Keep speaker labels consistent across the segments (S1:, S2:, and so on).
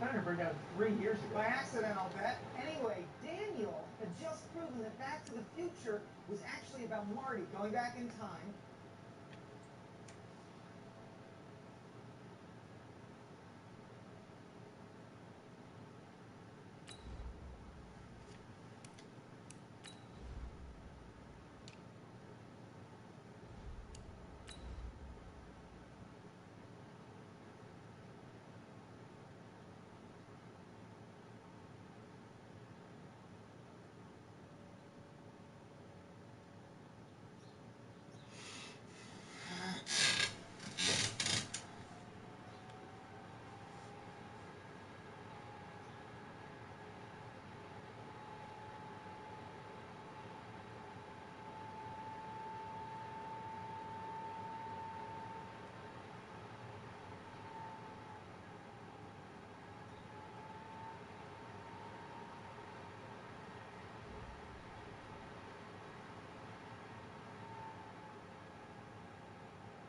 S1: Thunderbird 3 years ago. By accident, I'll bet. Anyway, Daniel had just proven that Back to the Future was actually about Marty going back in time.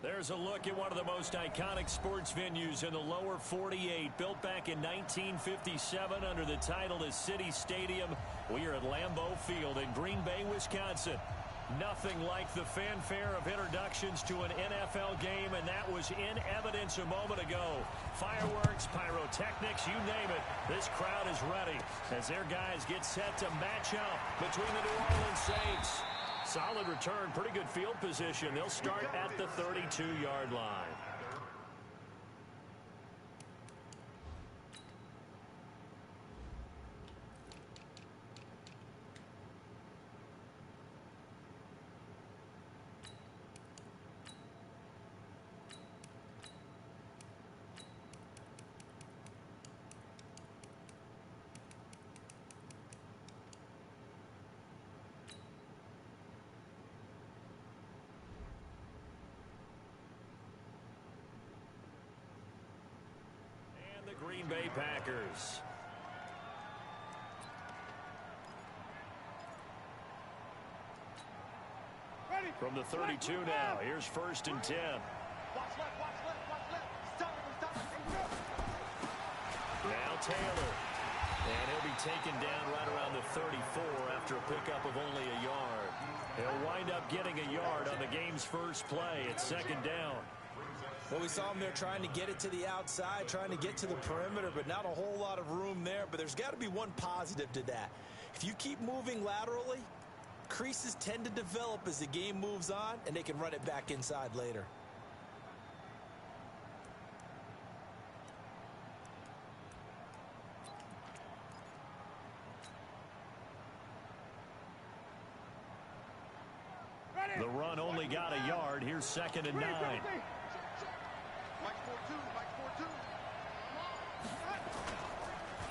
S2: There's a look at one of the most iconic sports venues in the lower 48. Built back in 1957 under the title of City Stadium. We are at Lambeau Field in Green Bay, Wisconsin. Nothing like the fanfare of introductions to an NFL game, and that was in evidence a moment ago. Fireworks, pyrotechnics, you name it. This crowd is ready as their guys get set to match up between the New Orleans Saints. Solid return, pretty good field position. They'll start at the 32-yard line. Green Bay Packers. From the 32 now, here's 1st and 10. Now Taylor. And he'll be taken down right around the 34 after a pickup of only a yard. He'll wind up getting a yard on the game's first play. It's 2nd down.
S3: Well, we saw him there trying to get it to the outside, trying to get to the perimeter, but not a whole lot of room there. But there's got to be one positive to that. If you keep moving laterally, creases tend to develop as the game moves on, and they can run it back inside later.
S2: The run only got a yard. Here's 2nd and 9.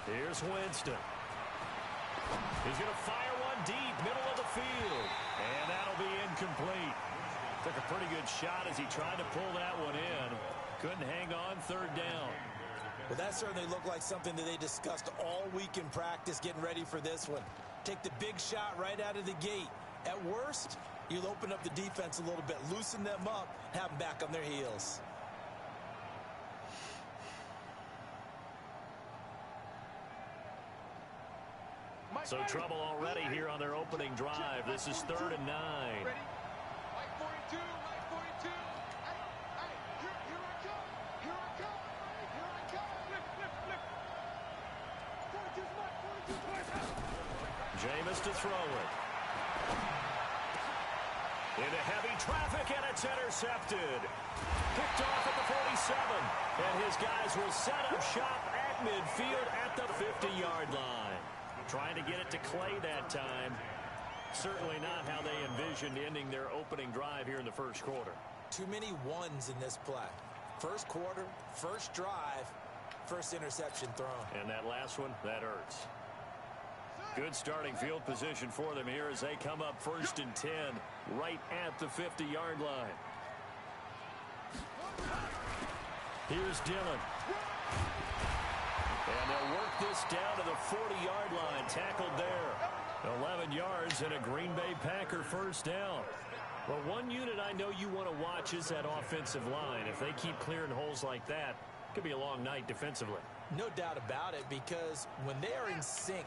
S2: Here's Winston. He's going to fire one deep, middle of the field. And that'll be incomplete. Took a pretty good shot as he tried to pull that one in. Couldn't hang on, 3rd down.
S3: Well, that certainly looked like something that they discussed all week in practice, getting ready for this one. Take the big shot right out of the gate. At worst, you'll open up the defense a little bit, loosen them up, have them back on their heels.
S2: So trouble already here on their opening drive. This is 3rd and 9.
S4: Ready? Mike 42, Mike 42. Hey, here I come. Here I come. Here I come. Flip. 42's Mike, 42's Mike.
S2: Jameis to throw it. Into heavy traffic, and it's intercepted. Picked off at the 47. And his guys will set up shop at midfield at the 50-yard line. Trying to get it to Clay that time. Certainly not how they envisioned ending their opening drive here in the first quarter.
S3: Too many ones in this play. First quarter, first drive, first interception thrown.
S2: And that last one, that hurts. Good starting field position for them here as they come up 1st and 10 right at the 50-yard line. Here's Dillon. And they'll work this down to the 40-yard line. Tackled there. 11 yards and a Green Bay Packer 1st down. Well, one unit I know you want to watch is that offensive line. If they keep clearing holes like that, it could be a long night defensively.
S3: No doubt about it, because when they are in sync,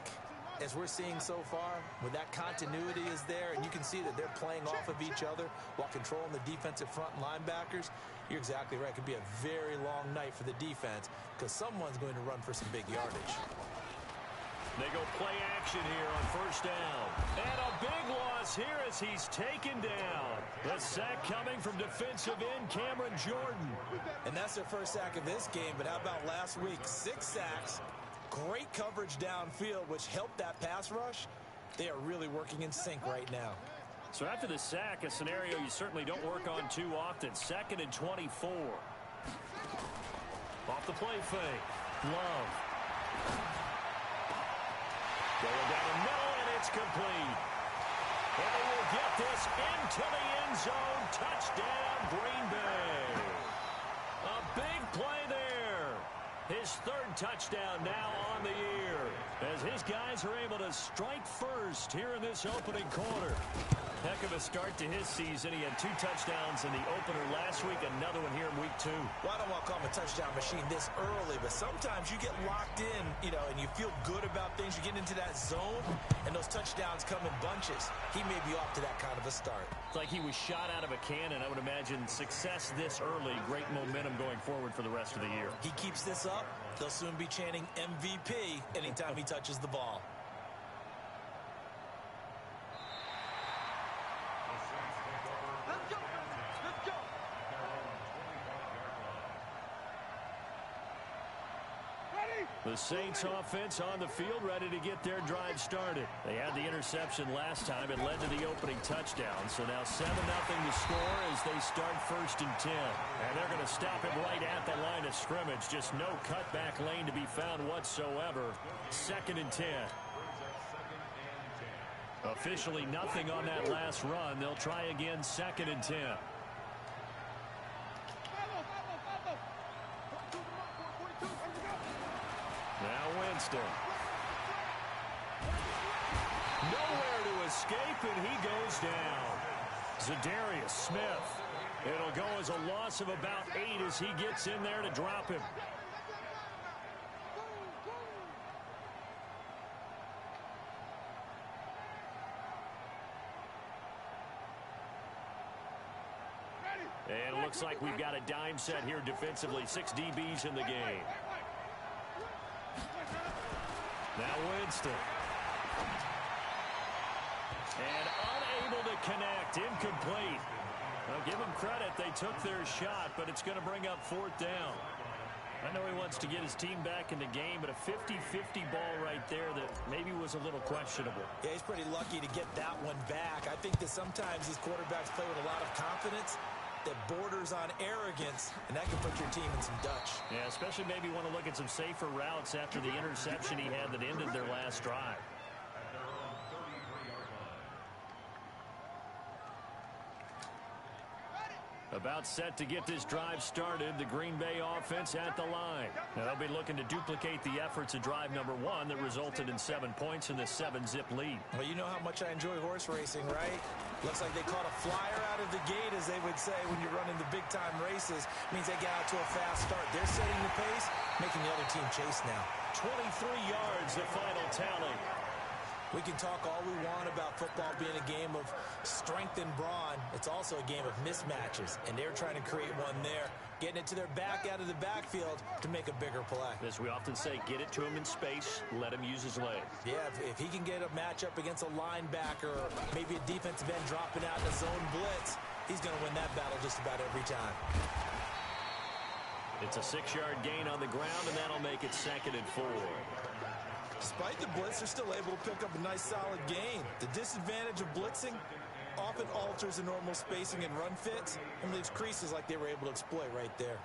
S3: as we're seeing so far, when that continuity is there and you can see that they're playing off of each other while controlling the defensive front linebackers, you're exactly right. It could be a very long night for the defense because someone's going to run for some big yardage.
S2: They go play action here on first down. And a big loss here as he's taken down. The sack coming from defensive end Cameron Jordan.
S3: And that's their first sack of this game, but how about last week? 6 sacks, great coverage downfield, which helped that pass rush. They are really working in sync right now.
S2: So after the sack, a scenario you certainly don't work on too often. 2nd and 24. Off the play fake. Love. Going down the middle, and it's complete. And they will get this into the end zone. Touchdown, Green Bay. A big play there. His 3rd touchdown now on the year, as his guys are able to strike first here in this opening quarter. Heck of a start to his season. He had 2 touchdowns in the opener last week, another one here in week 2.
S3: Well, I don't want to call him a touchdown machine this early, but sometimes you get locked in, and you feel good about things. You get into that zone, and those touchdowns come in bunches. He may be off to that kind of a start.
S2: It's like he was shot out of a cannon. I would imagine success this early, great momentum going forward for the rest of the year.
S3: He keeps this up, they'll soon be chanting MVP anytime he touches the ball.
S2: The Saints offense on the field, ready to get their drive started. They had the interception last time. It led to the opening touchdown. So now 7-0 to score as they start 1st and 10. And they're going to stop it right at the line of scrimmage. Just no cutback lane to be found whatsoever. 2nd and 10. Officially nothing on that last run. They'll try again 2nd and 10. Now Winston. Nowhere to escape, and he goes down. Zadarius Smith. It'll go as a loss of about 8 as he gets in there to drop him. And it looks like we've got a dime set here defensively. 6 DBs in the game. Now Winston. And unable to connect. Incomplete. Now give them credit. They took their shot, but it's going to bring up 4th down. I know he wants to get his team back in the game, but a 50-50 ball right there that maybe was a little questionable.
S3: Yeah, he's pretty lucky to get that one back. I think that sometimes these quarterbacks play with a lot of confidence that borders on arrogance, and that can put your team in some Dutch.
S2: Yeah, especially maybe want to look at some safer routes after the interception he had that ended their last drive. About set to get this drive started. The Green Bay offense at the line. Now they'll be looking to duplicate the efforts of drive number 1 that resulted in 7 points in the 7-zip lead.
S3: Well, you know how much I enjoy horse racing, right? Looks like they caught a flyer out of the gate, as they would say when you're running the big-time races. Means they get out to a fast start. They're setting the pace, making the other team chase now.
S2: 23 yards, the final tally.
S3: We can talk all we want about football being a game of strength and brawn. It's also a game of mismatches, and they're trying to create one there, getting it to their back out of the backfield to make a bigger play.
S2: As we often say, get it to him in space, let him use his leg.
S3: Yeah, if he can get a matchup against a linebacker or maybe a defensive end dropping out in a zone blitz, he's going to win that battle just about every time.
S2: It's a 6-yard gain on the ground, and that'll make it 2nd and 4.
S3: Despite the blitz, they're still able to pick up a nice solid gain. The disadvantage of blitzing often alters the normal spacing and run fits and leaves creases like they were able to exploit right there.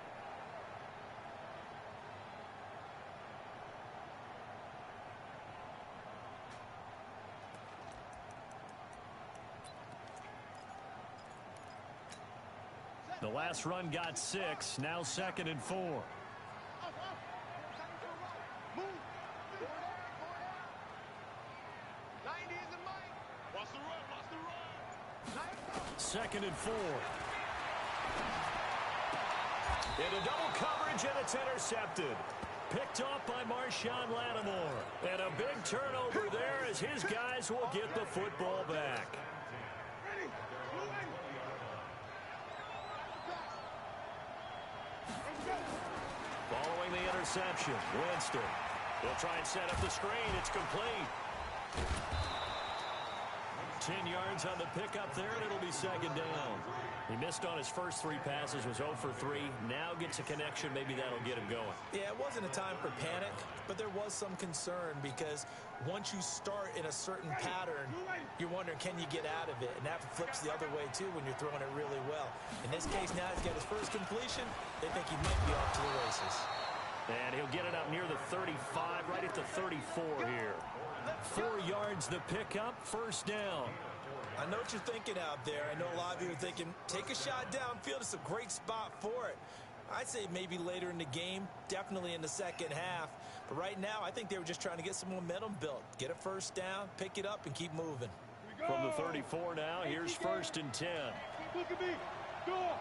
S2: The last run got 6, now 2nd and 4. 2nd and 4. Into double coverage, and it's intercepted. Picked off by Marshawn Lattimore. And a big turnover there as his guys will get the football back. Following the interception, Winston. They'll try and set up the screen. It's complete. 10 yards on the pickup there, and it'll be second down. He missed on his first 3 passes, was 0 for 3. Now gets a connection. Maybe that'll get him going.
S3: Yeah, it wasn't a time for panic, but there was some concern because once you start in a certain pattern, you're wondering, can you get out of it? And that flips the other way, too, when you're throwing it really well. In this case, now he's got his first completion. They think he might be off to the races.
S2: And he'll get it up near the 35, right at the 34 here. 4 yards the pickup, first down.
S3: I know what you're thinking out there. I know a lot of you are thinking, take a shot downfield. It's a great spot for it. I'd say maybe later in the game, definitely in the second half. But right now, I think they were just trying to get some momentum built. Get a first down, pick it up, and keep moving.
S2: From the 34 now, here's first and 10.
S4: Look at me. Go.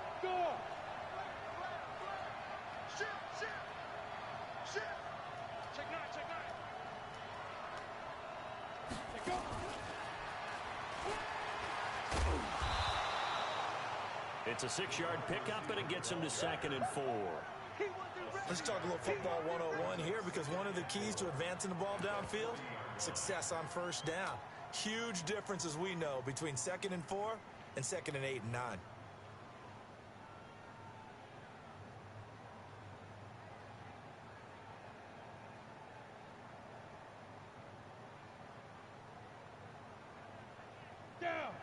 S4: Shift. Check 9. Go.
S2: It's a 6-yard pickup, and it gets him to second and 4.
S3: Let's talk a little football 101 here, because one of the keys to advancing the ball downfield, success on first down. Huge difference, as we know, between second and 4 and second and 8 and 9.
S4: Down.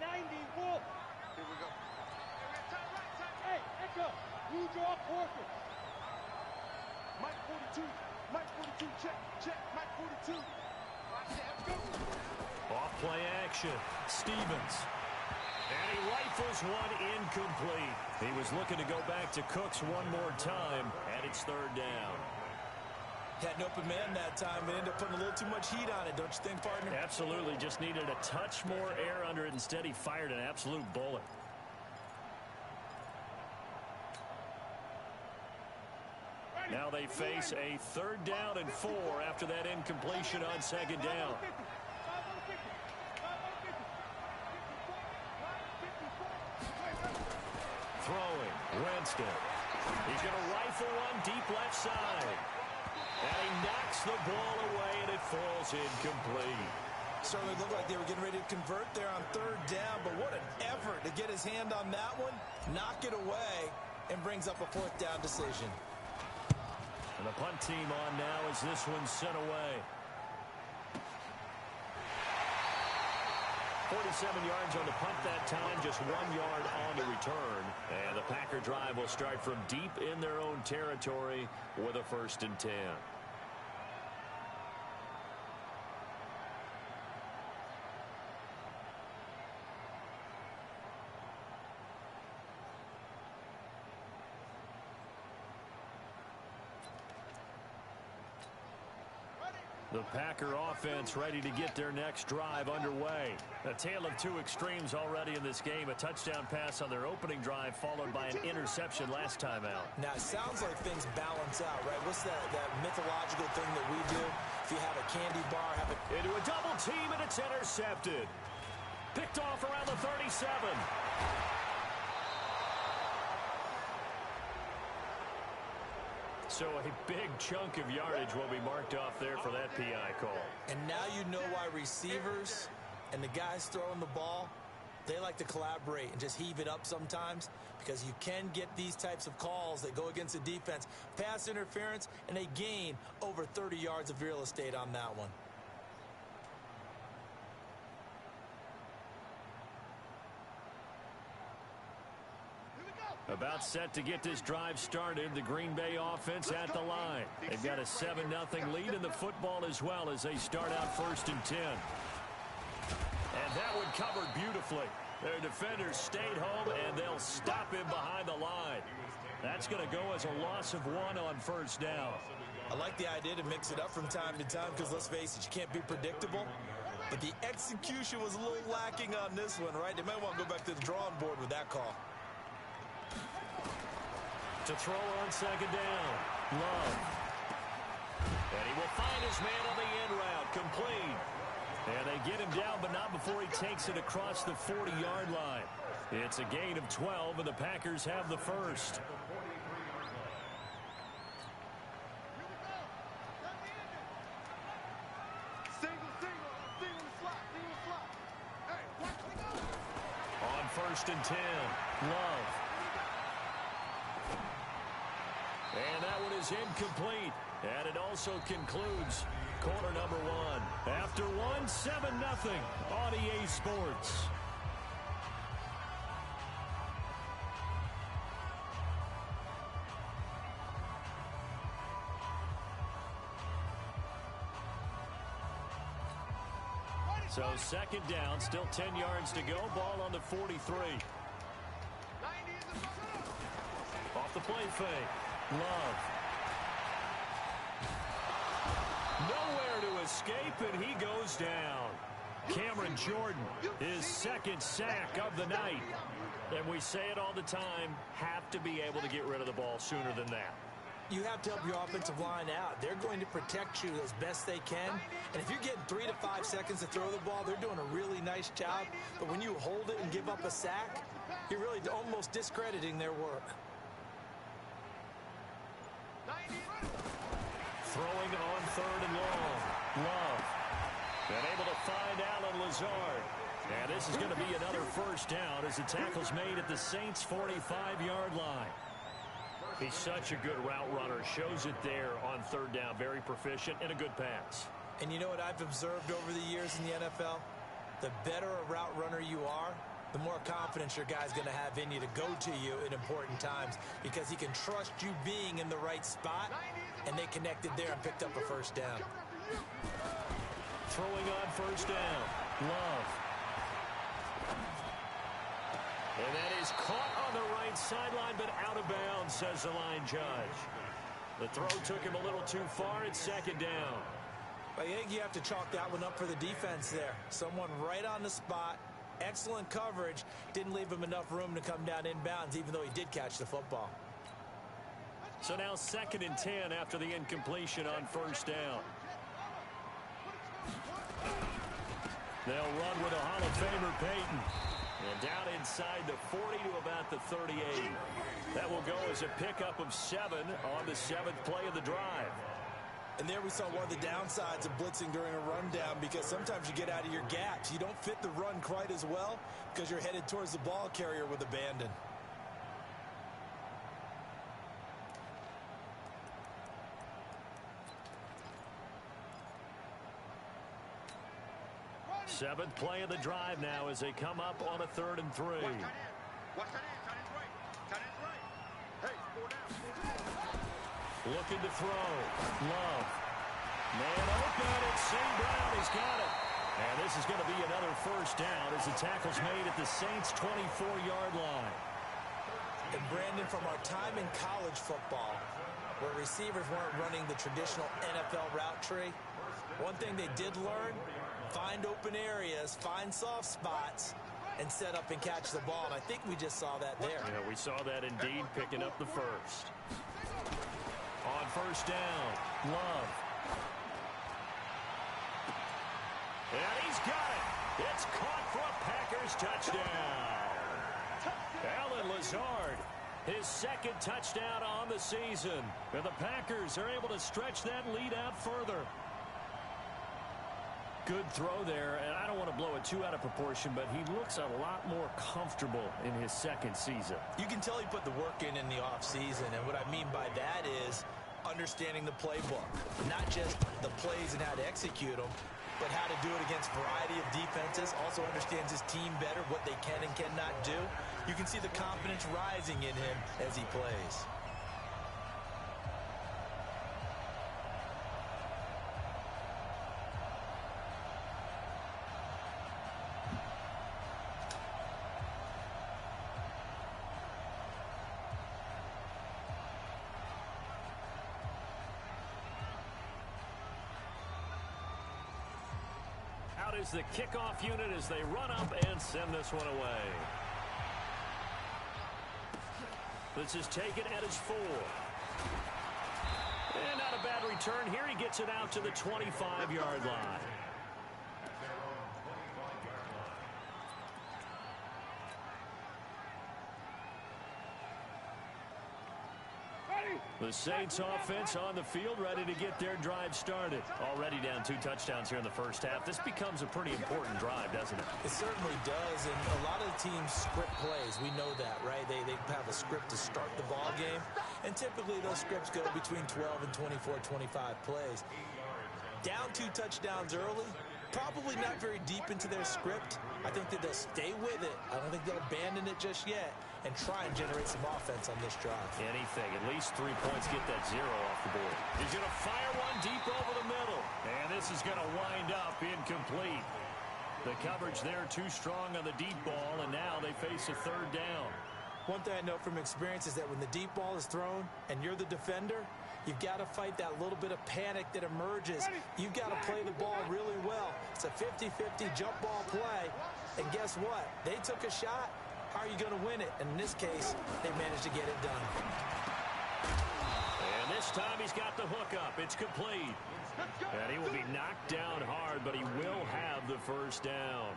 S4: 90 Wolf. Here we go. Hey, Echo. You draw Porter. Mike 42, check. Mike 42. Let's go.
S2: Off play action. Stevens. And he rifles one incomplete. He was looking to go back to Cooks one more time, and it's third down.
S3: Had an open man that time, but ended up putting a little too much heat on it, don't you think, partner?
S2: Absolutely. Just needed a touch more air under it. Instead, he fired an absolute bullet. Now they face a third down and 4 after that incompletion on second down. Throwing, Winston. He's going to rifle one deep left side. And he knocks the ball away, and it falls incomplete.
S3: Certainly looked like they were getting ready to convert there on third down, but what an effort to get his hand on that one, knock it away, and brings up a fourth down decision.
S2: And the punt team on now as this one's sent away. 47 yards on the punt that time, just 1 yard on the return. And the Packer drive will start from deep in their own territory with a first and 10. The Packer offense ready to get their next drive underway. A tale of 2 extremes already in this game. A touchdown pass on their opening drive followed by an interception last time out.
S3: Now, it sounds like things balance out, right? What's that mythological thing that we do? If you have a candy bar, have it
S2: into a double team, and it's intercepted. Picked off around the 37. So a big chunk of yardage will be marked off there for that PI call.
S3: And now you know why receivers and the guys throwing the ball, they like to collaborate and just heave it up sometimes, because you can get these types of calls that go against the defense. Pass interference, and they gain over 30 yards of real estate on that one.
S2: About set to get this drive started. The Green Bay offense at the line. They've got a 7-0 lead in the football as well as they start out first and 10. And that one covered beautifully. Their defenders stayed home, and they'll stop him behind the line. That's going to go as a loss of 1 on first down.
S3: I like the idea to mix it up from time to time, because let's face it, you can't be predictable. But the execution was a little lacking on this one, right? They might want to go back to the drawing board with that call.
S2: To throw on second down, Love. will find his man on the in route. Complete. And they get him down, but not before he takes it across the 40-yard line. It's a gain of 12, and the Packers have the first. On 1st and 10, Love. And that one is incomplete. And it also concludes quarter number one. After one, 7-0 on EA Sports. So 2nd down, still 10 yards to go. Ball on the 43. Off the play fake. Love. Nowhere to escape, and he goes down. Cameron Jordan, his 2nd sack of the night. And we say it all the time, have to be able to get rid of the ball sooner than that.
S3: You have to help your offensive line out. They're going to protect you as best they can. And if you're getting 3 to 5 seconds to throw the ball, they're doing a really nice job. But when you hold it and give up a sack, you're really almost discrediting their work.
S2: Throwing on 3rd and long. Love. And able to find Alan Lazard. And this is going to be another 1st down as the tackle's made at the Saints' 45-yard line. He's such a good route runner. Shows it there on 3rd down. Very proficient and a good pass.
S3: And you know what I've observed over the years in the NFL? The better a route runner you are, the more confidence your guy's going to have in you to go to you in important times because he can trust you being in the right spot, and they connected there and picked up a 1st down.
S2: Throwing on 1st down. Love. And that is caught on the right sideline, but out of bounds, says the line judge. The throw took him a little too far. It's 2nd down.
S3: I think you have to chalk that one up for the defense there. Someone right on the spot. Excellent coverage. Didn't leave him enough room to come down inbounds, even though he did catch the football.
S2: So now 2nd and 10 after the incompletion on 1st down. They'll run with a Hall of Famer, Peyton. And down inside the 40 to about the 38. That will go as a pickup of 7 on the 7th play of the drive.
S3: And there we saw one of the downsides of blitzing during a rundown, because sometimes you get out of your gaps. You don't fit the run quite as well because you're headed towards the ball carrier with abandon.
S2: Seventh play of the drive now as they come up on a 3rd and 3. Looking to throw. Love. Man open. It's St. Brown. He's got it. And this is going to be another 1st down as the tackle's made at the Saints' 24-yard line.
S3: And Brandon, from our time in college football, where receivers weren't running the traditional NFL route tree, one thing they did learn: find open areas, find soft spots, and set up and catch the ball. And I think we just saw that there.
S2: Yeah, we saw that indeed, picking up the first. On 1st down, Love. And he's got it. It's caught for a Packers touchdown. Alan Lazard, his 2nd touchdown on the season. And the Packers are able to stretch that lead out further. Good throw there, and I don't want to blow it too out of proportion, but he looks a lot more comfortable in his 2nd season.
S3: You can tell he put the work in the offseason, and what I mean by that is understanding the playbook. Not just the plays and how to execute them, but how to do it against a variety of defenses. Also understands his team better, what they can and cannot do. You can see the confidence rising in him as he plays.
S2: Out is the kickoff unit as they run up and send this one away. This is taken at his 4. And not a bad return here. He gets it out to the 25-yard line. The Saints offense on the field, ready to get their drive started. Already down 2 touchdowns here in the first half. This becomes a pretty important drive, doesn't it?
S3: It certainly does, and a lot of the teams script plays. We know that, right? They have a script to start the ball game, and typically those scripts go between 12 and 24, 25 plays. Down 2 touchdowns early, probably not very deep into their script. I think that they'll stay with it. I don't think they'll abandon it just yet and try and generate some offense on this drive.
S2: Anything. At least 3 points, get that 0 off the board. He's going to fire one deep over the middle. And this is going to wind up incomplete. The coverage there too strong on the deep ball, and now they face a 3rd down.
S3: One thing I know from experience is that when the deep ball is thrown and you're the defender, you've got to fight that little bit of panic that emerges. You've got to play the ball really well. It's a 50-50 jump ball play. And guess what? They took a shot. How are you going to win it? And in this case, they managed to get it done.
S2: And this time he's got the hook up. It's complete. And he will be knocked down hard, but he will have the first down.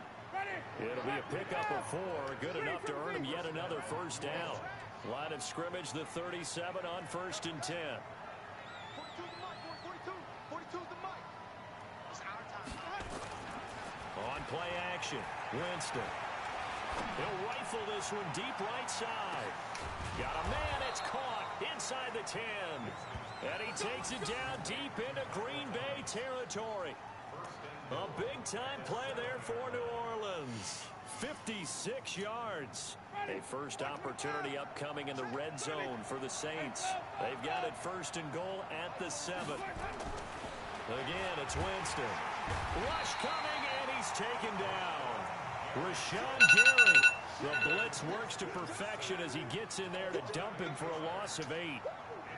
S2: It'll be a pickup of 4. Good enough to earn him yet another first down. Line of scrimmage, the 37 on 1st and 10.
S4: 42 the mic. It's our time.
S2: On play action, Winston. He'll rifle this one deep right side. Got a man, it's caught inside the 10. And he takes it down deep into Green Bay territory. A big-time play there for New Orleans. 56 yards. A first opportunity upcoming in the red zone for the Saints. They've got it 1st and goal at the 7. Again, it's Winston. Rush coming, and he's taken down. Rashawn Gary. The blitz works to perfection as he gets in there to dump him for a loss of 8.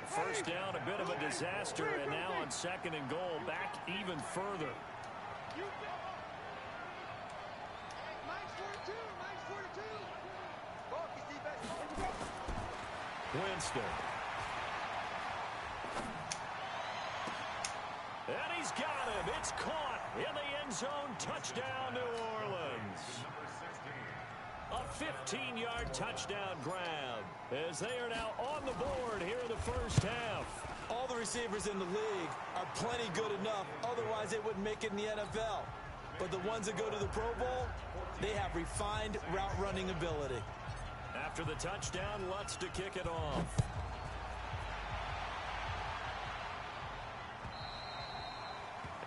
S2: First down, a bit of a disaster, and now on 2nd and goal, back even further. Winston. And he's got him. It's caught in the end zone. Touchdown, New Orleans. A 15-yard touchdown grab as they are now on the board here in the first half.
S3: All the receivers in the league are plenty good enough. Otherwise, they wouldn't make it in the NFL. But the ones that go to the Pro Bowl, they have refined route running ability.
S2: After the touchdown, Lutz to kick it off.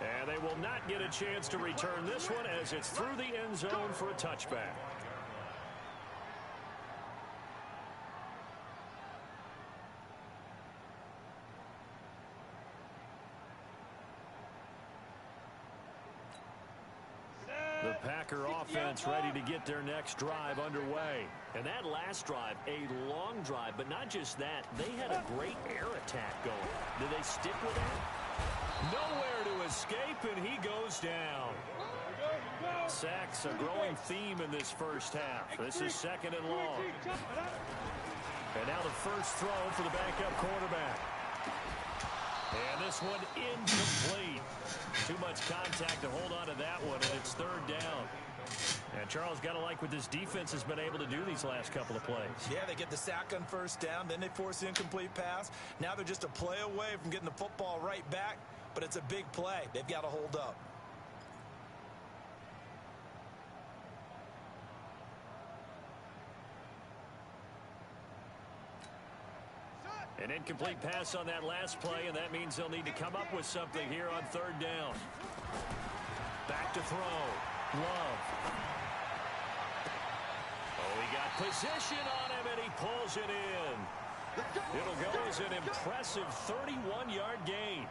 S2: And they will not get a chance to return this one as it's through the end zone for a touchback. The Packer offense ready to get their next drive underway. And that last drive, a long drive, but not just that. They had a great air attack going. Did they stick with that? Nowhere to escape, and he goes down. Sacks, a growing theme in this first half. This is 2nd and long. And now the first throw for the backup quarterback. And this one incomplete. Too much contact to hold on to that one, and it's 3rd down. And Charles, got to like what this defense has been able to do these last couple of plays.
S3: Yeah, they get the sack on 1st down, then they force the incomplete pass. Now they're just a play away from getting the football right back, but it's a big play. They've got to hold up.
S2: An incomplete pass on that last play, and that means they'll need to come up with something here on 3rd down. Back to throw. Love. Oh, he got position on him, and he pulls it in. It'll go as an impressive 31-yard gain.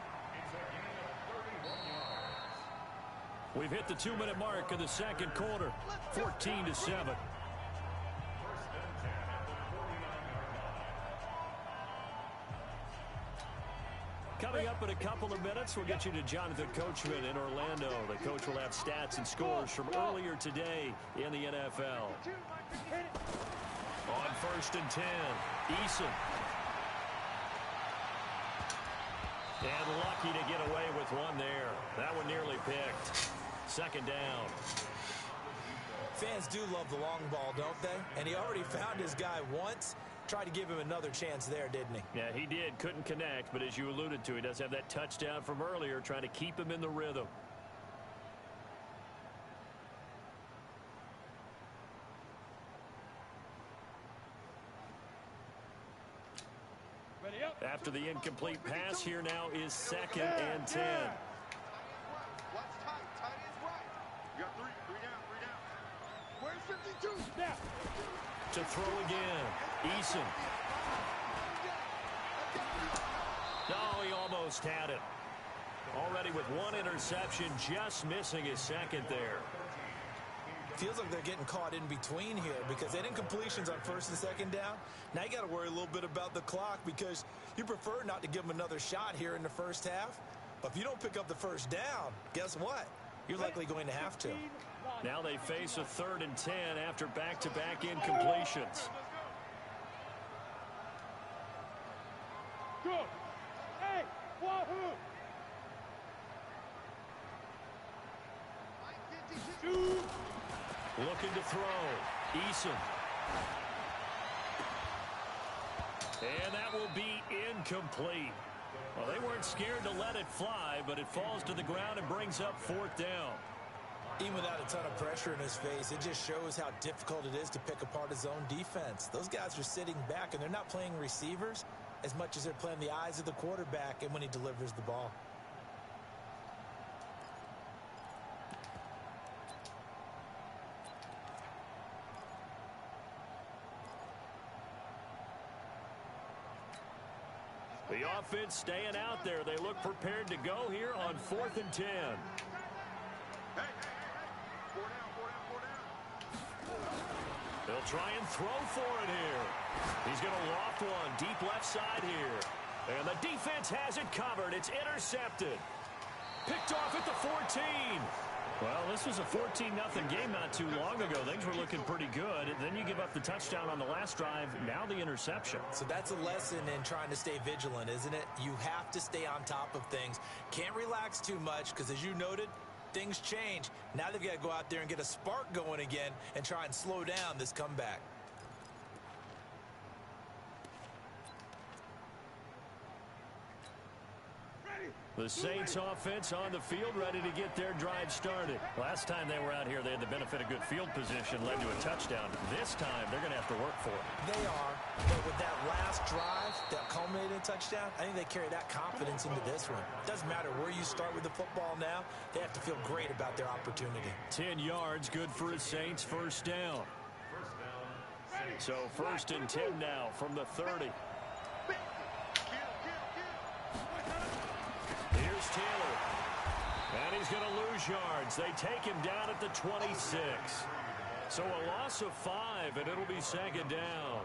S2: We've hit the 2-minute mark in the 2nd quarter. 14-7. Coming up in a couple of minutes, we'll get you to Jonathan Coachman in Orlando. The coach will have stats and scores from earlier today in the NFL. On 1st and 10, Eason. And lucky to get away with one there. That one nearly picked. Second down.
S3: Fans do love the long ball, don't they? And he already found his guy once. Tried to give him another chance there, didn't he?
S2: Yeah, he did. Couldn't connect, but as you alluded to, he does have that touchdown from earlier, trying to keep him in the rhythm.
S4: Ready up.
S2: After the incomplete pass, here now is 2nd and 10.
S4: What's tight? Tight is right. You got three down. Where's 52? Now.
S2: To throw again. Eason. Oh, he almost had it. Already with one interception, just missing his second there.
S3: Feels like they're getting caught in between here because they didn't completions on 1st and 2nd down. Now you got to worry a little bit about the clock because you prefer not to give them another shot here in the first half. But if you don't pick up the first down, guess what? You're likely going to have to.
S2: Now they face a 3rd and 10 after back-to-back incompletions.
S4: Go. Hey, wahoo.
S2: Looking to throw. Eason. And that will be incomplete. Well, they weren't scared to let it fly, but it falls to the ground and brings up 4th down.
S3: Even without a ton of pressure in his face, it just shows how difficult it is to pick apart his own defense. Those guys are sitting back, and they're not playing receivers as much as they're playing the eyes of the quarterback and when he delivers the ball.
S2: The offense staying out there. They look prepared to go here on 4th and 10.
S4: Hey. 4 down.
S2: They'll try and throw for it here. He's going to loft one deep left side here. And the defense has it covered. It's intercepted. Picked off at the 14. Well, this was a 14-0 game not too long ago. Things were looking pretty good. Then you give up the touchdown on the last drive. Now the interception.
S3: So that's a lesson in trying to stay vigilant, isn't it? You have to stay on top of things. Can't relax too much because, as you noted, things change. Now they've got to go out there and get a spark going again and try and slow down this comeback.
S2: The Saints offense on the field, ready to get their drive started. Last time they were out here, they had the benefit of good field position, led to a touchdown. This time, they're going to have to work for it.
S3: They are, but with that last drive that culminated in a touchdown, I think they carry that confidence into this one. Doesn't matter where you start with the football now, they have to feel great about their opportunity.
S2: 10 yards, good for a Saints first down. So 1st and 10 now from the 30. Here's Taylor. And he's going to lose yards. They take him down at the 26. So a loss of 5, and it'll be 2nd down.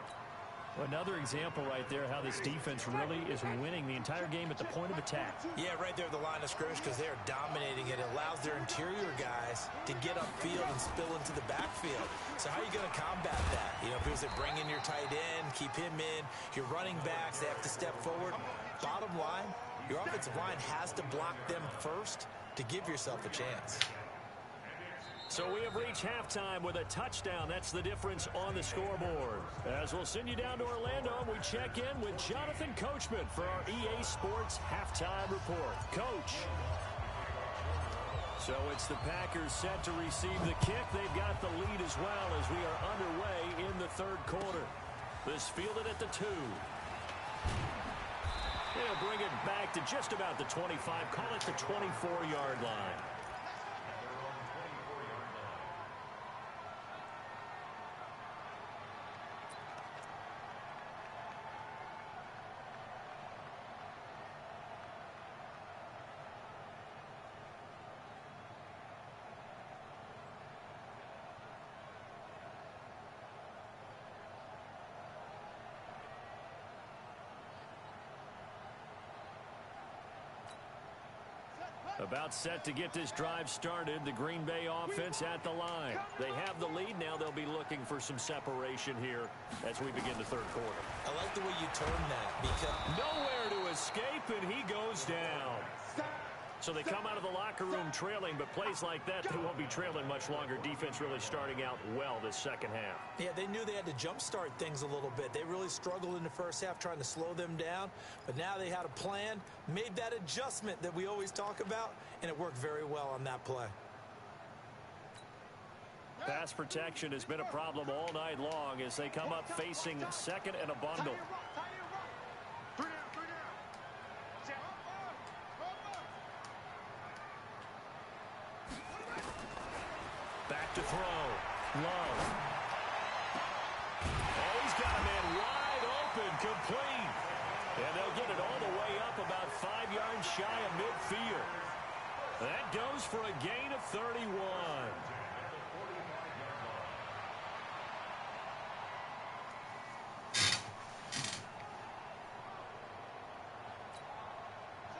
S2: Another example right there how this defense really is winning the entire game at the point of attack.
S3: Yeah, right there at the line of scrimmage because they're dominating it. It allows their interior guys to get upfield and spill into the backfield. So how are you going to combat that? You know, because they bring in your tight end, keep him in. Your running backs, they have to step forward. Bottom line, your offensive line has to block them first to give yourself a chance.
S2: So we have reached halftime with a touchdown. That's the difference on the scoreboard. As we'll send you down to Orlando, we check in with Jonathan Coachman for our EA Sports Halftime Report. Coach. So it's the Packers set to receive the kick. They've got the lead as well as we are underway in the 3rd quarter. This fielded at the 2. They'll bring it back to just about the 25. Call it the 24-yard line. About set to get this drive started. The Green Bay offense at the line. They have the lead. Now they'll be looking for some separation here as we begin the third quarter.
S3: I like the way you turn that because
S2: nowhere to escape, and he goes down. So they come out of the locker room trailing, but plays like that, they won't be trailing much longer. Defense really starting out well this second half.
S3: Yeah, they knew they had to jumpstart things a little bit. They really struggled in the first half trying to slow them down, but now they had a plan, made that adjustment that we always talk about, and it worked very well on that play.
S2: Pass protection has been a problem all night long as they come up facing second and a bundle. Back to throw. Love. Oh, he's got a man wide open, complete. And they'll get it all the way up about 5 yards shy of midfield. That goes for a gain of 31.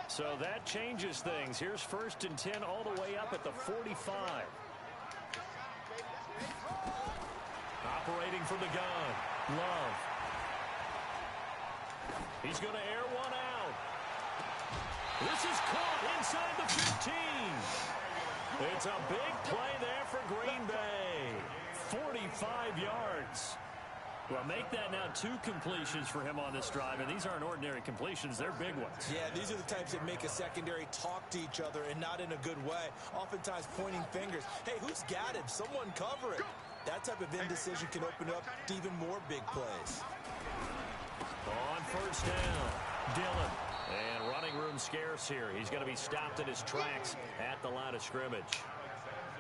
S2: So that changes things. Here's 1st and 10 all the way up at the 45. Operating from the gun. Love. He's going to air one out. This is caught inside the 15. It's a big play there for Green Bay. 45 yards. Well, make that now 2 completions for him on this drive, and these aren't ordinary completions. They're big ones.
S3: Yeah, these are the types that make a secondary talk to each other and not in a good way. Oftentimes pointing fingers. Hey, who's got him? Someone cover it. That type of indecision can open up to even more big plays.
S2: On 1st down, Dillon. And running room scarce here. He's going to be stopped in his tracks at the line of scrimmage.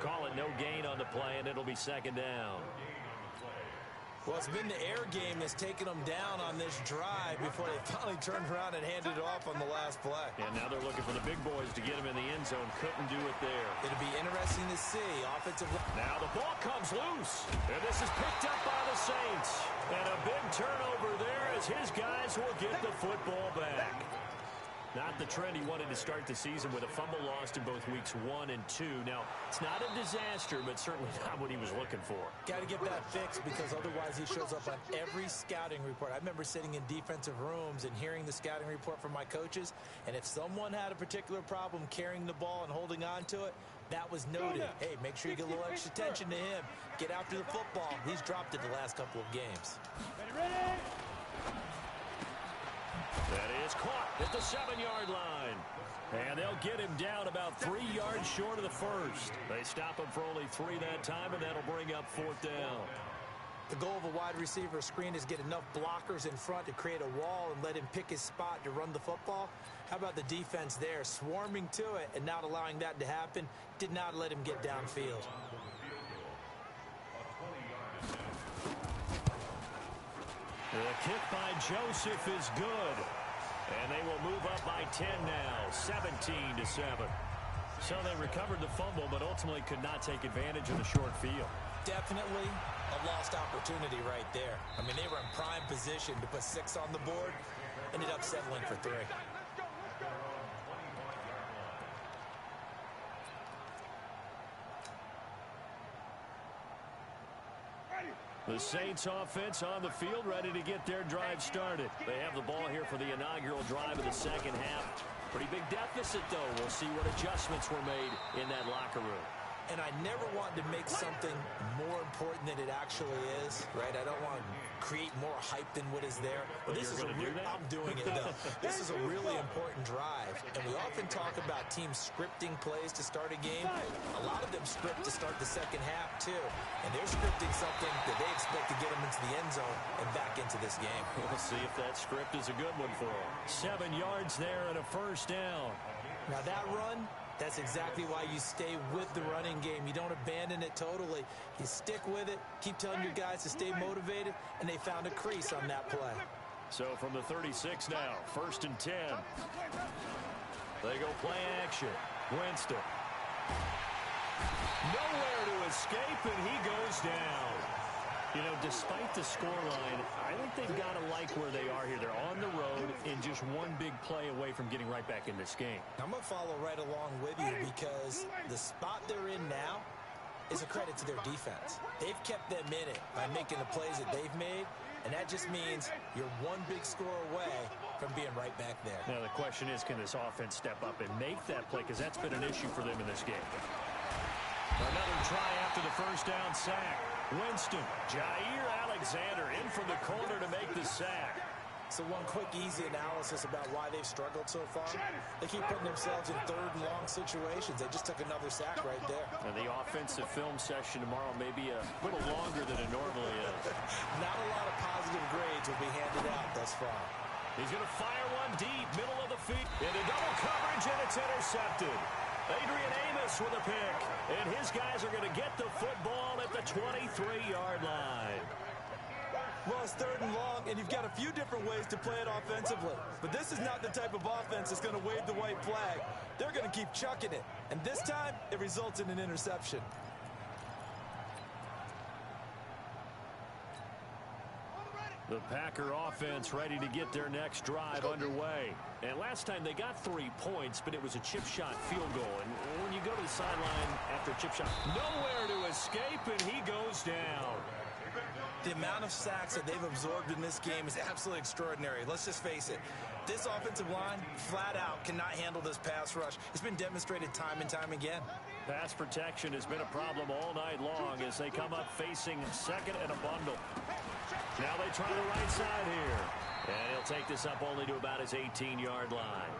S2: Call it no gain on the play, and it'll be 2nd down.
S3: Well, it's been the air game that's taken them down on this drive before they finally turned around and handed it off on the last play.
S2: And now they're looking for the big boys to get him in the end zone. Couldn't do it there.
S3: It'll be interesting to see. Offensive.
S2: Now the ball comes loose. And this is picked up by the Saints. And a big turnover there as his guys will get the football back. Not the trend he wanted to start the season with a fumble lost in both weeks 1 and 2. Now, it's not a disaster, but certainly not what he was looking for.
S3: Got to get that fixed because otherwise he shows up on every scouting report. I remember sitting in defensive rooms and hearing the scouting report from my coaches, and if someone had a particular problem carrying the ball and holding on to it, that was noted. Hey, make sure you get a little extra attention to him. Get after the football. He's dropped it the last couple of games.
S4: Ready?
S2: That is caught at the 7-yard line. And they'll get him down about 3 yards short of the first. They stop him for only 3 that time, and that'll bring up 4th down.
S3: The goal of a wide receiver screen is get enough blockers in front to create a wall and let him pick his spot to run the football. How about the defense there, swarming to it and not allowing that to happen? Did not let him get downfield.
S2: The kick by Joseph is good. And they will move up by 10 now, 17-7. So they recovered the fumble, but ultimately could not take advantage of the short field.
S3: Definitely a lost opportunity right there. I mean, they were in prime position to put 6 on the board. Ended up settling for 3.
S2: The Saints offense on the field, ready to get their drive started. They have the ball here for the inaugural drive of the second half. Pretty big deficit, though. We'll see what adjustments were made in that locker room.
S3: And I never want to make something more important than it actually is, right? I don't want to create more hype than what is there. But this is I'm doing it, though. This is a really important drive. And we often talk about teams scripting plays to start a game. A lot of them script to start the second half, too. And they're scripting something that they expect to get them into the end zone and back into this game.
S2: We'll see if that script is a good one for them. 7 yards there and a 1st down.
S3: Now that run, that's exactly why you stay with the running game. You don't abandon it totally. You stick with it, keep telling your guys to stay motivated, and they found a crease on that play.
S2: So from the 36 now, 1st and 10. They go play action. Winston. Nowhere to escape, and he goes down. You know, despite the scoreline, I think they've got to like where they are here. They're on the road. and just one big play away from getting right back in this game.
S3: I'm going to follow right along with you because the spot they're in now is a credit to their defense. They've kept them in it by making the plays that they've made, and that just means you're one big score away from being right back there.
S2: Now the question is, can this offense step up and make that play, because that's been an issue for them in this game. Another try after the first down sack. Winston, Jair Alexander in from the corner to make the sack.
S3: So one quick, easy analysis about why they've struggled so far. They keep putting themselves in third and long situations. They just took another sack right there.
S2: And the offensive film session tomorrow may be a little longer than it normally is.
S3: Not a lot of positive grades will be handed out thus far.
S2: He's going to fire one deep, middle of the field. Into double coverage, and it's intercepted. Adrian Amos with a pick. And his guys are going to get the football at the 23-yard line.
S3: Well, it's third and long, and you've got a few different ways to play it offensively. But this is not the type of offense that's going to wave the white flag. They're going to keep chucking it. And this time, it results in an interception.
S2: The Packer offense ready to get their next drive underway. And last time they got 3 points, but it was a chip shot field goal. And when you go to the sideline after a chip shot, nowhere to escape, and he goes down.
S3: The amount of sacks that they've absorbed in this game is absolutely extraordinary. Let's just face it. This offensive line, flat out, cannot handle this pass rush. It's been demonstrated time and time again.
S2: Pass protection has been a problem all night long as they come up facing second and a bundle. Now they try the right side here. And he'll take this up only to about his 18-yard line.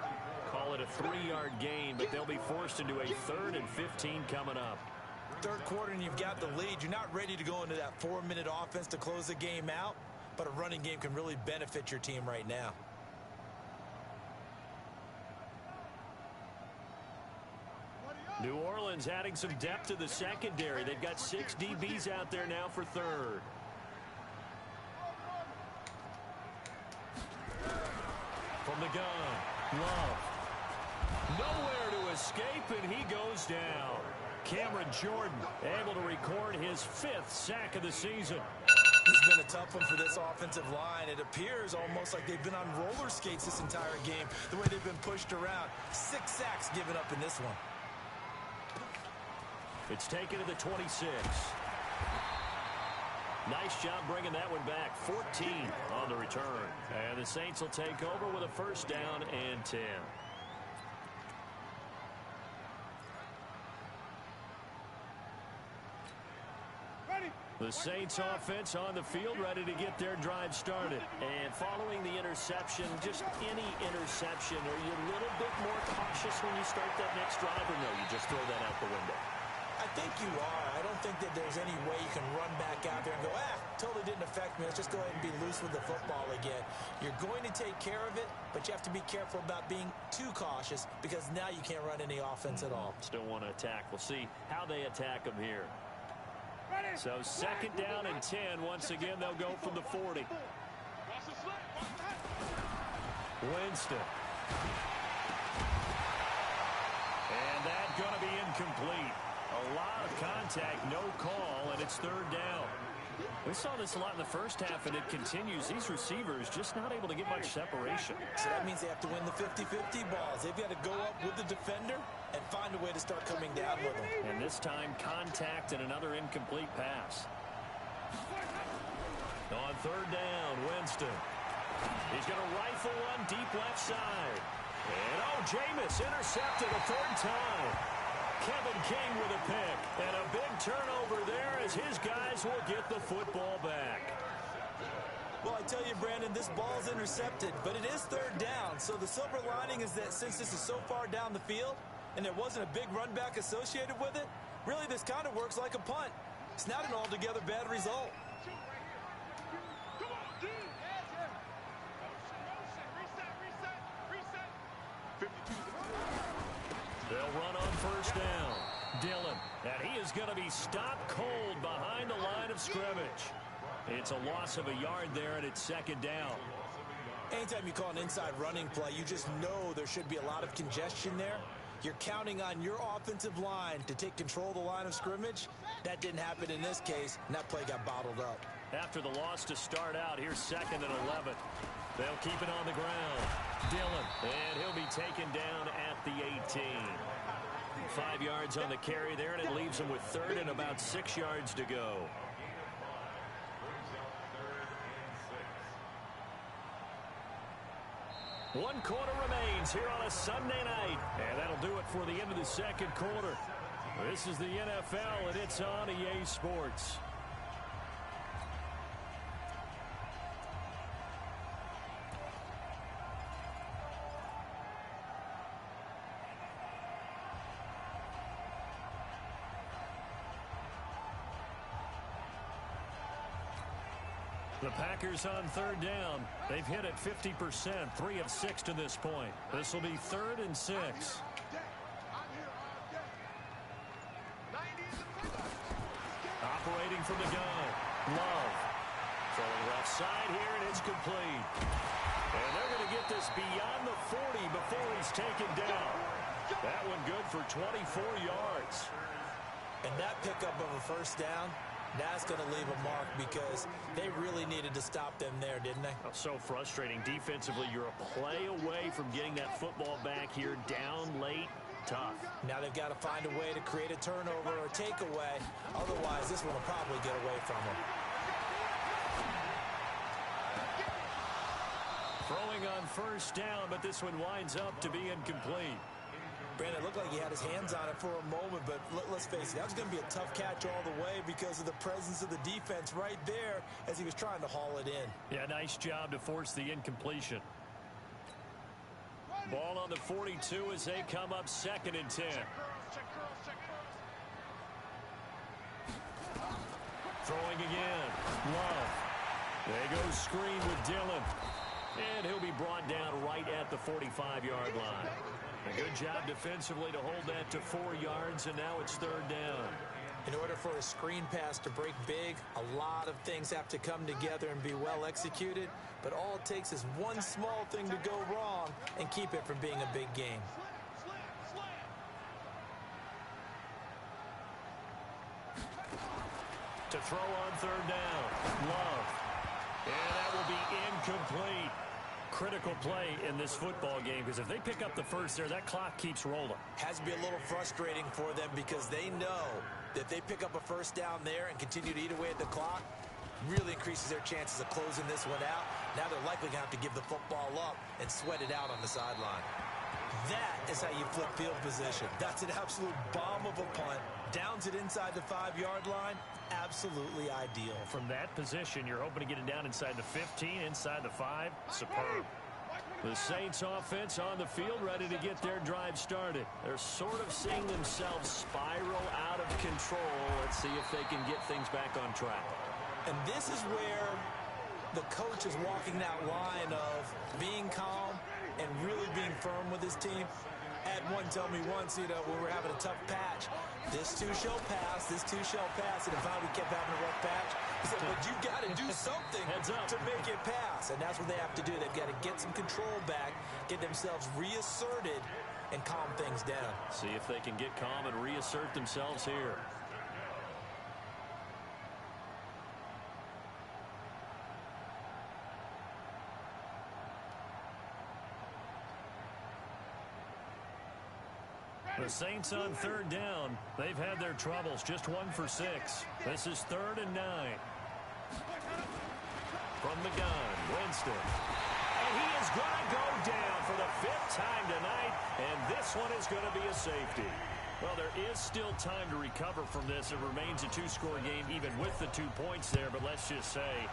S2: Call it a 3-yard gain, but they'll be forced into a 3rd and 15 coming up.
S3: Third quarter and you've got the lead. You're not ready to go into that 4-minute offense to close the game out, but a running game can really benefit your team right now.
S2: New Orleans adding some depth to the secondary. They've got 6 DBs out there now for third. From the gun, Love. Nowhere to escape, and he goes down. Cameron Jordan able to record his 5th sack of the season.
S3: It's been a tough one for this offensive line. It appears almost like they've been on roller skates this entire game, the way they've been pushed around. 6 sacks given up in this one.
S2: It's taken to the 26. Nice job bringing that one back. 14 on the return. And the Saints will take over with a first down and 10. The Saints offense on the field ready to get their drive started. And following the interception, just any interception, are you a little bit more cautious when you start that next drive, or no, you just throw that out the window?
S3: I think you are. I don't think that there's any way you can run back out there and go, totally didn't affect me. Let's just go ahead and be loose with the football again. You're going to take care of it, but you have to be careful about being too cautious because now you can't run any offense at all.
S2: Still want to attack. We'll see how they attack them here. So second down and 10. Once again, they'll go from the 40. Winston. And that's going to be incomplete. A lot of contact, no call, and it's third down. We saw this a lot in the first half, and it continues. These receivers just not able to get much separation.
S3: So that means they have to win the 50-50 balls. They've got to go up with the defender and find a way to start coming down with them.
S2: And this time, contact and another incomplete pass. On third down, Winston. He's going to rifle one deep left side. And, Jameis intercepted a 3rd time. Kevin King with a pick. And a big turnover there as his guys will get the football back.
S3: Well, I tell you, Brandon, this ball's intercepted, but it is third down. So the silver lining is that since this is so far down the field and there wasn't a big run back associated with it, really this kind of works like a punt. It's not an altogether bad result.
S2: They'll run on first down. Dillon, and he is going to be stopped cold behind the line of scrimmage. It's a loss of a yard there, and it's second down.
S3: Anytime you call an inside running play, you just know there should be a lot of congestion there. You're counting on your offensive line to take control of the line of scrimmage. That didn't happen in this case, and that play got bottled up.
S2: After the loss to start out, here's 2nd and 11. They'll keep it on the ground. Dillon, and he'll be taken down at the 18. 5 yards on the carry there, and it leaves him with 3rd and about 6 yards to go. One quarter remains here on a Sunday night, and that'll do it for the end of the 2nd quarter. This is the NFL, and it's on EA Sports. The Packers on 3rd down. They've hit it 50%, 3 of 6 to this point. This will be 3rd and 6. Operating from the gun. Love. Throwing left side here, and it's complete. And they're going to get this beyond the 40 before he's taken down. That one good for 24 yards.
S3: And that pickup of a 1st down, that's going to leave a mark because they really needed to stop them there, didn't they?
S2: Oh, so frustrating. Defensively, you're a play away from getting that football back here down late. Tough.
S3: Now they've got to find a way to create a turnover or takeaway. Otherwise, this one will probably get away from them.
S2: Throwing on 1st down, but this one winds up to be incomplete.
S3: Brandon, it looked like he had his hands on it for a moment, but let's face it, that was going to be a tough catch all the way because of the presence of the defense right there as he was trying to haul it in.
S2: Yeah, nice job to force the incompletion. Ball on the 42 as they come up 2nd and 10. Throwing again. Love. They go screen with Dillon. And he'll be brought down right at the 45-yard line. A good job defensively to hold that to 4 yards, and now it's 3rd down.
S3: In order for a screen pass to break big, a lot of things have to come together and be well executed, but all it takes is one small thing to go wrong and keep it from being a big game.
S2: To throw on 3rd down. Love. And that will be incomplete. Critical play in this football game because if they pick up the 1st there, that clock keeps rolling.
S3: Has to be a little frustrating for them because they know that if they pick up a 1st down there and continue to eat away at the clock, really increases their chances of closing this one out. Now they're likely going to have to give the football up and sweat it out on the sideline. That is how you flip field position. That's an absolute bomb of a punt. Downs it inside the 5-yard line. Absolutely ideal.
S2: From that position, you're hoping to get it down inside the 15, inside the 5. Superb. The Saints offense on the field, ready to get their drive started. They're sort of seeing themselves spiral out of control. Let's see if they can get things back on track.
S3: And this is where the coach is walking that line of being calm and really being firm with his team. Had one tell me once, when we're having a tough patch, this too shall pass, this too shall pass. And if we kept having a rough patch, he said, but you got to do something to make it pass. And that's what they have to do. They've got to get some control back, get themselves reasserted, and calm things down.
S2: See if they can get calm and reassert themselves here. The Saints on 3rd down. They've had their troubles. Just 1 for 6. This is 3rd and 9. From the gun, Winston. And he is going to go down for the 5th time tonight. And this one is going to be a safety. Well, there is still time to recover from this. It remains a 2-score game even with the 2 points there. But let's just say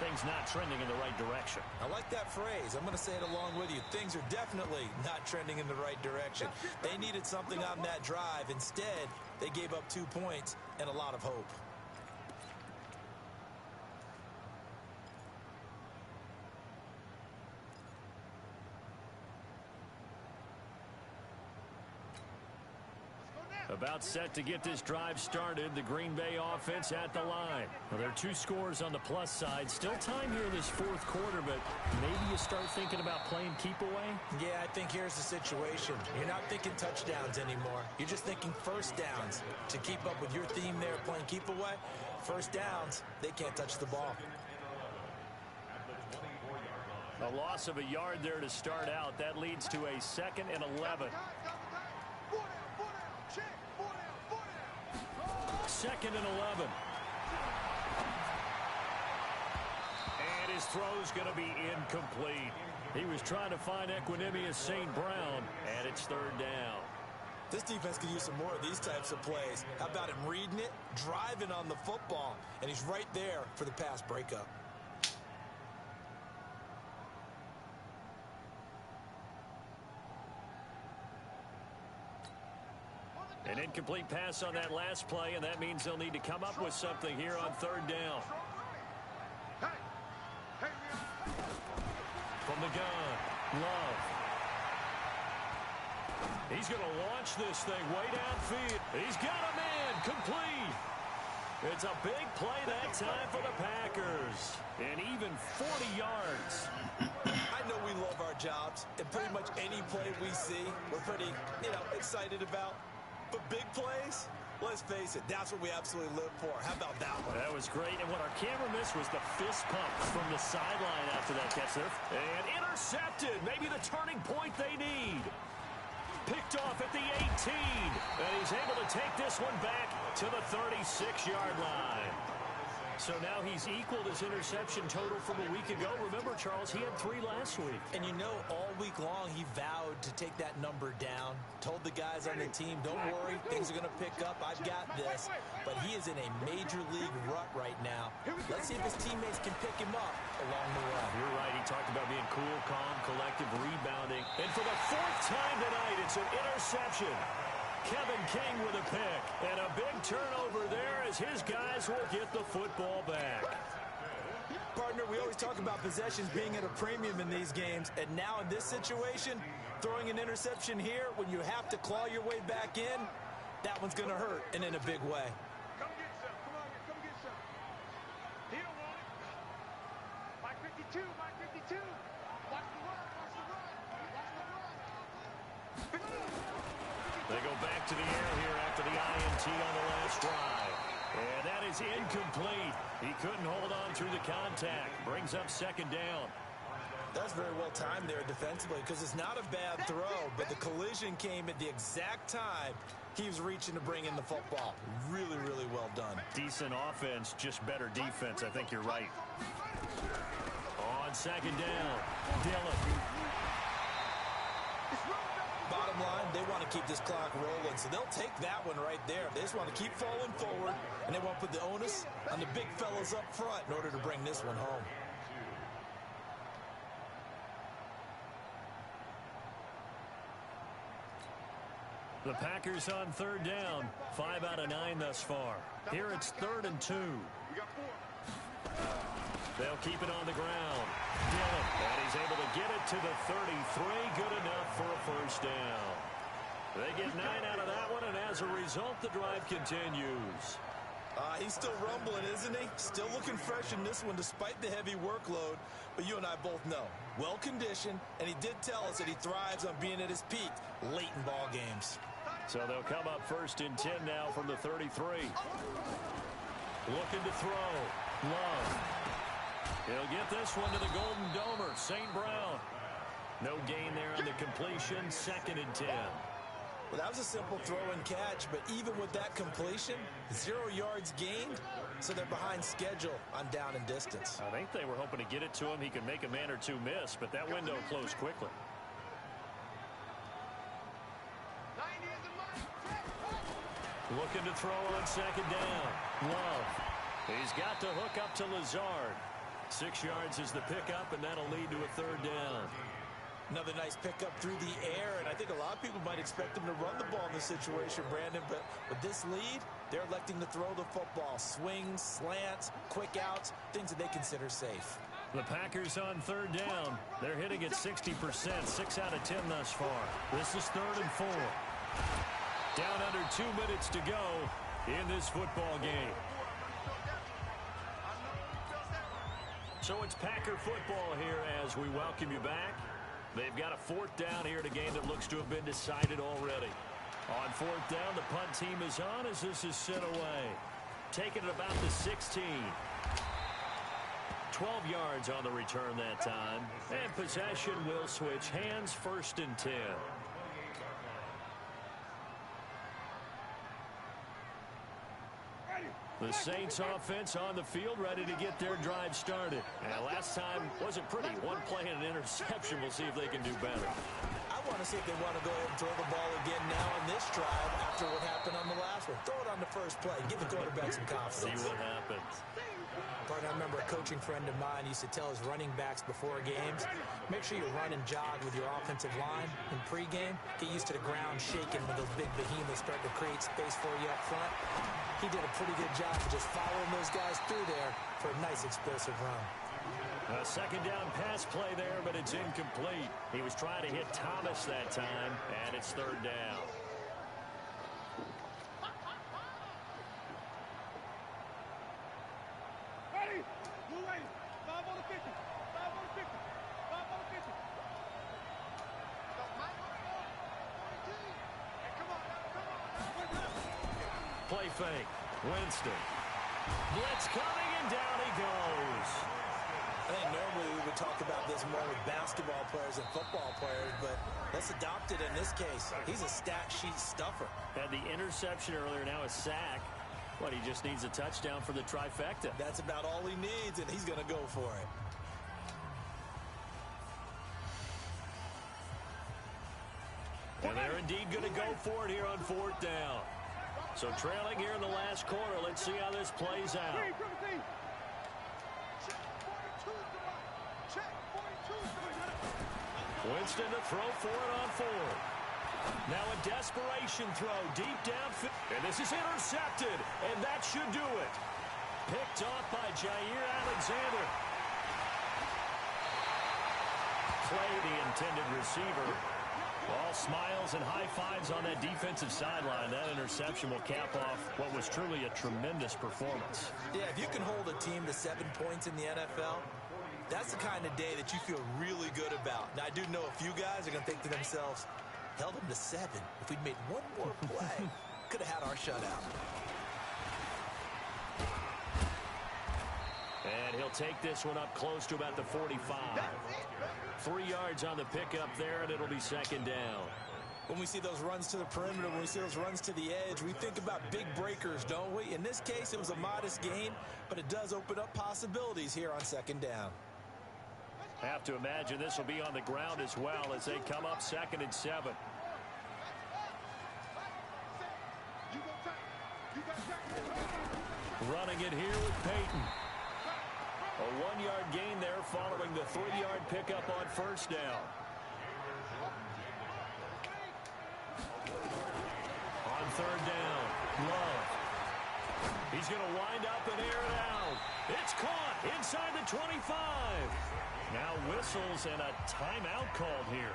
S2: things not trending in the right direction.
S3: I like that phrase. I'm going to say it along with you. Things are definitely not trending in the right direction. They needed something on that drive. Instead, they gave up 2 points and a lot of hope.
S2: About set to get this drive started. The Green Bay offense at the line. Well, there are 2 scores on the plus side. Still time here in this 4th quarter, but maybe you start thinking about playing keep away?
S3: Yeah, I think here's the situation. You're not thinking touchdowns anymore. You're just thinking 1st downs. To keep up with your theme there, playing keep away, First downs, they can't touch the ball.
S2: A loss of a yard there to start out. That leads to a 2nd and 11. 2nd and 11. And his throw's going to be incomplete. He was trying to find Equanimous St. Brown, and it's 3rd down.
S3: This defense could use some more of these types of plays. How about him reading it, driving on the football, and he's right there for the pass breakup.
S2: An incomplete pass on that last play, and that means they'll need to come up with something here on 3rd down. From the gun, Love. He's going to launch this thing way downfield. He's got a man, complete. It's a big play that time for the Packers. And even 40 yards.
S3: I know we love our jobs, and pretty much any play we see, we're pretty, excited about. But big plays, let's face it, that's what we absolutely live for. How about that one?
S2: That was great, and what our camera missed was the fist pump from the sideline after that catch there. And intercepted, maybe the turning point they need. Picked off at the 18, and he's able to take this one back to the 36-yard line. So now he's equaled his interception total from a week ago. Remember, Charles, he had 3 last week.
S3: And all week long he vowed to take that number down. Told the guys on the team, don't worry, things are going to pick up. I've got this. But he is in a major league rut right now. Let's see if his teammates can pick him up along the way.
S2: You're right. He talked about being cool, calm, collective, rebounding. And for the 4th time tonight, it's an interception. Kevin King with a pick, and a big turnover there as his guys will get the football back.
S3: Partner, we always talk about possessions being at a premium in these games, and now in this situation, throwing an interception here when you have to claw your way back in, that one's going to hurt, and in a big way.
S4: Come get some. Come on, come get some. He don't want it. Mike 52, Mike 52. Watch the run, watch the run. Watch the run.
S2: They go back to the air here after the INT on the last drive. And that is incomplete. He couldn't hold on through the contact. Brings up 2nd down.
S3: That's very well timed there defensively because it's not a bad throw, but the collision came at the exact time he was reaching to bring in the football. Really, really well done.
S2: Decent offense, just better defense. I think you're right. On 2nd down, Dillon.
S3: Bottom line, they want to keep this clock rolling, so they'll take that one right there. They just want to keep falling forward, and they want to put the onus on the big fellas up front in order to bring this one home.
S2: The Packers on 3rd down. 5 out of 9 thus far. Here it's 3rd and 2. They'll keep it on the ground. Dillon, and he's able to get it to the 33. Good enough for a 1st down. They get 9 out of that one, and as a result, the drive continues.
S3: He's still rumbling, isn't he? Still looking fresh in this one despite the heavy workload. But you and I both know, well-conditioned, and he did tell us that he thrives on being at his peak late in ball games.
S2: So they'll come up 1st and 10 now from the 33. Looking to throw. Love. He'll get this one to the Golden Domer, St. Brown. No gain there on the completion, 2nd and 10.
S3: Well, that was a simple throw and catch, but even with that completion, 0 yards gained, so they're behind schedule on down and distance.
S2: I think they were hoping to get it to him. He could make a man or two miss, but that window closed quickly. Looking to throw on 2nd down. Love. He's got to hook up to Lazard. 6 yards is the pickup, and that'll lead to a 3rd down.
S3: Another nice pickup through the air, and I think a lot of people might expect him to run the ball in this situation, Brandon, but with this lead, they're electing to throw the football. Swings, slants, quick outs, things that they consider safe.
S2: The Packers on 3rd down. They're hitting at 60%, 6 out of 10 thus far. This is 3rd and 4. Down under 2 minutes to go in this football game. So it's Packer football here as we welcome you back. They've got a 4th down here in a game that looks to have been decided already. On 4th down, the punt team is on as this is sent away. taking it about the 16. 12 yards on the return that time. And possession will switch hands, 1st and 10. The Saints offense on the field, ready to get their drive started. And last time wasn't pretty. One play and an interception. We'll see if they can do better.
S3: I want to see if they want to go ahead and throw the ball again now on this drive after what happened on the last one. Throw it on the first play. Give the quarterback some confidence.
S2: See what happens.
S3: I remember a coaching friend of mine used to tell his running backs before games, make sure you run and jog with your offensive line in pregame. Get used to the ground shaking when those big behemoths start to create space for you up front. He did a pretty good job of just following those guys through there for a nice explosive run.
S2: A 2nd down pass play there, but it's incomplete. He was trying to hit Thomas that time, and it's 3rd down.
S4: Ready? Blue lane. 5 on the 50. 5 on the 50. 5 on the 50.
S2: Play fake. Winston. Blitz coming, and down he goes.
S3: I think normally we would talk about this more with basketball players and football players, but let's adopt it in this case. He's a stat sheet stuffer.
S2: Had the interception earlier, now a sack. But he just needs a touchdown for the trifecta.
S3: That's about all he needs, and he's going to go for it.
S2: And they're indeed going to go for it here on 4th down. So trailing here in the last quarter. Let's see how this plays out. Winston to throw for it on 4th. Now a desperation throw deep downfield. And this is intercepted. And that should do it. Picked off by Jair Alexander. Play the intended receiver. All smiles and high fives on that defensive sideline. That interception will cap off what was truly a tremendous performance.
S3: Yeah, if you can hold a team to 7 points in the NFL, that's the kind of day that you feel really good about. Now, I do know a few guys are going to think to themselves, held them to 7. If we'd made one more play, could have had our shutout.
S2: And he'll take this one up close to about the 45. 3 yards on the pickup there, and it'll be 2nd down.
S3: When we see those runs to the perimeter, when we see those runs to the edge, we think about big breakers, don't we? In this case, it was a modest gain, but it does open up possibilities here on 2nd down.
S2: Have to imagine this will be on the ground as well as they come up 2nd and 7. Running it here with Peyton. A 1-yard gain there following the 3-yard pickup on 1st down. On 3rd down, Love. He's going to wind up and air it out. It's caught inside the 25. Now whistles and a timeout called here.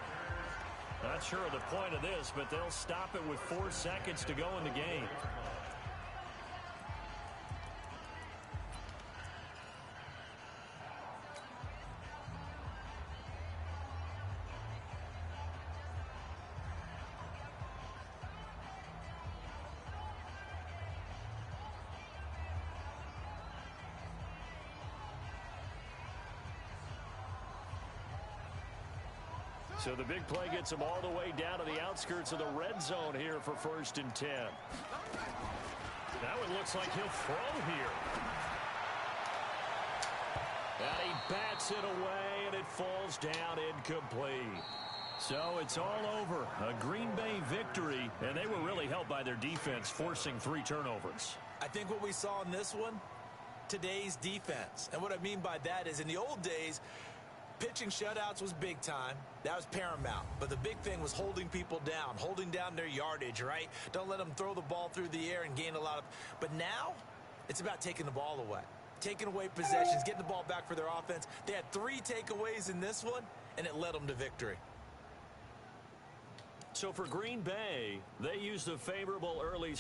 S2: Not sure of the point of this, but they'll stop it with 4 seconds to go in the game. So the big play gets him all the way down to the outskirts of the red zone here for 1st and 10. Now it looks like he'll throw here. And he bats it away, and it falls down incomplete. So it's all over. A Green Bay victory, and they were really helped by their defense, forcing 3 turnovers.
S3: I think what we saw in this one, today's defense. And what I mean by that is in the old days, pitching shutouts was big time. That was paramount. But the big thing was holding people down, holding down their yardage, right? Don't let them throw the ball through the air and gain a lot of... But now, it's about taking the ball away. Taking away possessions, getting the ball back for their offense. They had 3 takeaways in this one, and it led them to victory.
S2: So for Green Bay, they used a favorable early...